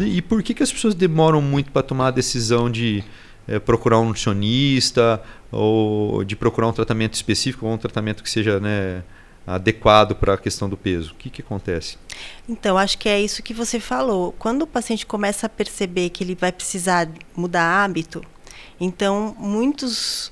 E por que as pessoas demoram muito para tomar a decisão de procurar um nutricionista ou de procurar um tratamento específico ou um tratamento que seja, né, adequado para a questão do peso? O que acontece? Então, acho que é isso que você falou. Quando o paciente começa a perceber que ele vai precisar mudar hábito, então muitos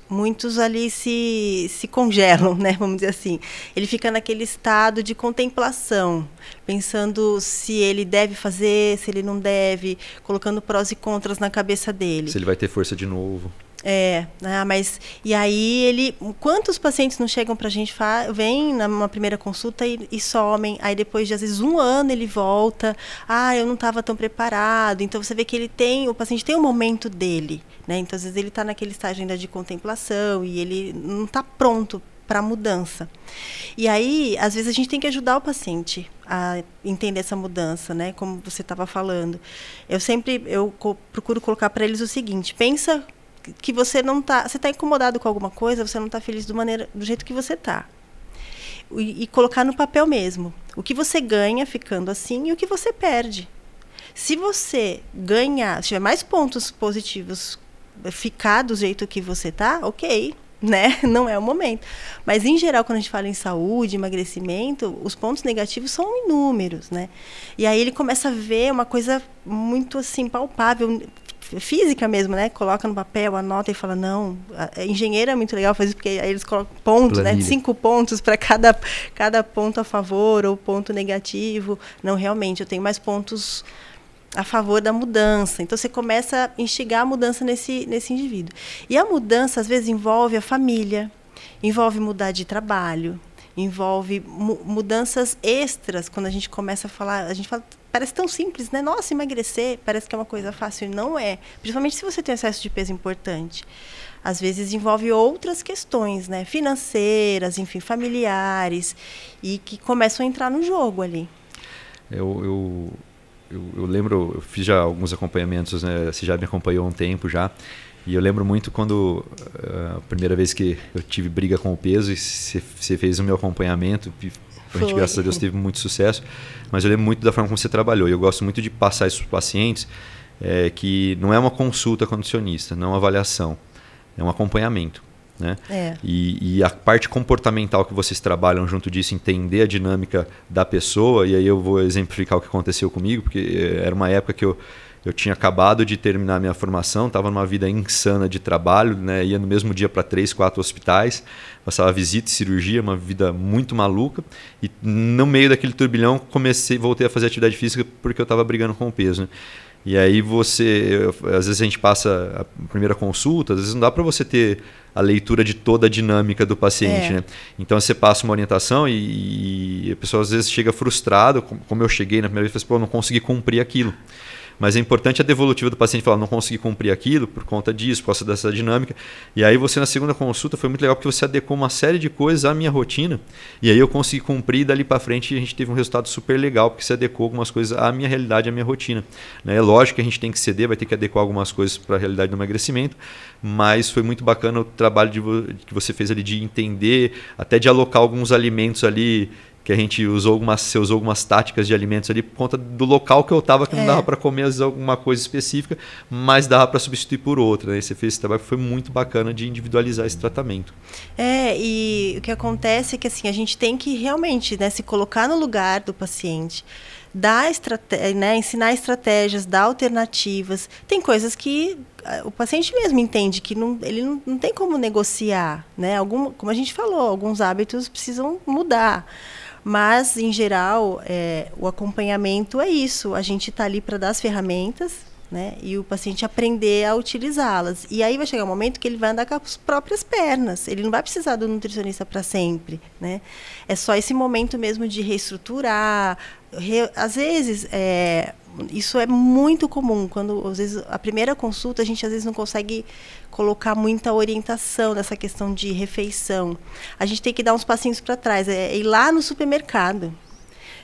ali se congelam, né? Vamos dizer assim. Ele fica naquele estado de contemplação, pensando se ele deve fazer, se ele não deve, colocando prós e contras na cabeça dele. Se ele vai ter força de novo. Mas e aí quantos pacientes não chegam pra gente, vem numa primeira consulta e somem, aí depois de às vezes 1 ano ele volta, eu não estava tão preparado. Então você vê que o paciente tem um momento dele, né? Então às vezes ele está naquele estágio ainda de contemplação e ele não está pronto para mudança. E aí, às vezes a gente tem que ajudar o paciente a entender essa mudança, né? Como você estava falando. Eu procuro colocar para eles o seguinte: pensa que você está incomodado com alguma coisa, você não está feliz do jeito que você está. E colocar no papel mesmo. O que você ganha ficando assim e o que você perde. Se você ganhar, se tiver mais pontos positivos, ficar do jeito que você está, ok, né? Não é o momento. Mas, em geral, quando a gente fala em saúde, emagrecimento, os pontos negativos são inúmeros, né? E aí ele começa a ver uma coisa muito, assim, palpável, física mesmo, né? Coloca no papel, anota e fala, não, engenheiro é muito legal fazer isso, porque aí eles colocam pontos, planilha, né? 5 pontos para cada ponto a favor ou ponto negativo. Não, realmente, eu tenho mais pontos a favor da mudança. Então, você começa a instigar a mudança nesse indivíduo. E a mudança, às vezes, envolve a família, envolve mudar de trabalho, envolve mudanças extras. Quando a gente começa a falar, a gente fala, parece tão simples, né? Nossa, emagrecer parece que é uma coisa fácil. E não é. Principalmente se você tem excesso de peso importante. Às vezes envolve outras questões, né? Financeiras, enfim, familiares, e que começam a entrar no jogo ali. Eu lembro, eu fiz já alguns acompanhamentos, né? Você já me acompanhou há um tempo já. E eu lembro muito quando a primeira vez que eu tive briga com o peso e você fez o meu acompanhamento. A gente, graças a Deus, teve muito sucesso. Mas eu lembro muito da forma como você trabalhou. E eu gosto muito de passar isso para os pacientes, que não é uma consulta com nutricionista, não é uma avaliação, é um acompanhamento, né? E a parte comportamental que vocês trabalham junto disso, entender a dinâmica da pessoa. E aí eu vou exemplificar o que aconteceu comigo, porque era uma época que eu tinha acabado de terminar minha formação, estava numa vida insana de trabalho, né? Ia no mesmo dia para 3, 4 hospitais, passava visita e cirurgia, uma vida muito maluca. E no meio daquele turbilhão voltei a fazer atividade física porque eu estava brigando com o peso, né? E aí às vezes a gente passa a primeira consulta, às vezes não dá para você ter a leitura de toda a dinâmica do paciente, né? Então você passa uma orientação e a pessoa às vezes chega frustrada, como eu cheguei na primeira vez, não consegui cumprir aquilo. Mas é importante a devolutiva do paciente falar, não consegui cumprir aquilo por conta disso, por causa dessa dinâmica. E aí você, na segunda consulta, foi muito legal porque você adequou uma série de coisas à minha rotina. E aí eu consegui cumprir, e dali para frente a gente teve um resultado super legal, porque você adequou algumas coisas à minha realidade, à minha rotina. É lógico que a gente tem que ceder, vai ter que adequar algumas coisas para a realidade do emagrecimento, mas foi muito bacana o trabalho que você fez ali de entender, até de alocar alguns alimentos ali, que a gente você usou algumas táticas de alimentos ali por conta do local que eu estava, que não dava para comer às vezes alguma coisa específica, mas dava para substituir por outra, né? Você fez esse trabalho que foi muito bacana de individualizar esse tratamento. E o que acontece é que assim, a gente tem que realmente, né, se colocar no lugar do paciente, né, ensinar estratégias, dar alternativas. Tem coisas que o paciente mesmo entende que ele não tem como negociar, né? Como a gente falou, alguns hábitos precisam mudar. Mas, em geral, o acompanhamento é isso. A gente está ali para dar as ferramentas, né, e o paciente aprender a utilizá-las. E aí vai chegar um momento que ele vai andar com as próprias pernas. Ele não vai precisar do nutricionista para sempre, né? É só esse momento mesmo de reestruturar. Às vezes, isso é muito comum. Quando, às vezes, a primeira consulta, a gente às vezes não consegue colocar muita orientação nessa questão de refeição. A gente tem que dar uns passinhos para trás, ir lá no supermercado,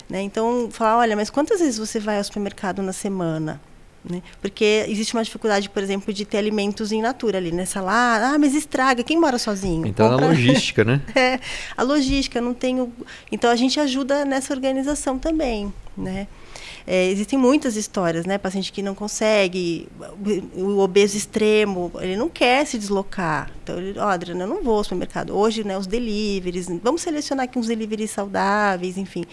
né? Então, falar, olha, mas quantas vezes você vai ao supermercado na semana? Né? Porque existe uma dificuldade, por exemplo, de ter alimentos in natura ali, né? Salada, mas estraga, quem mora sozinho? Então, a logística, né? A logística, não tenho... Então, a gente ajuda nessa organização também, né? Existem muitas histórias, né? Paciente que não consegue, o obeso extremo, ele não quer se deslocar. Então, Adriana, eu não vou ao supermercado. Hoje, né, os deliveries, vamos selecionar aqui uns deliveries saudáveis, enfim.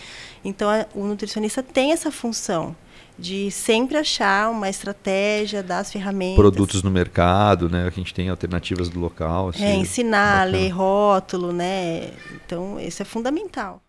Então, o nutricionista tem essa função de sempre achar uma estratégia, dar as ferramentas. Produtos no mercado, né? A gente tem alternativas do local. Ensinar, ler rótulo, né? Então, isso é fundamental.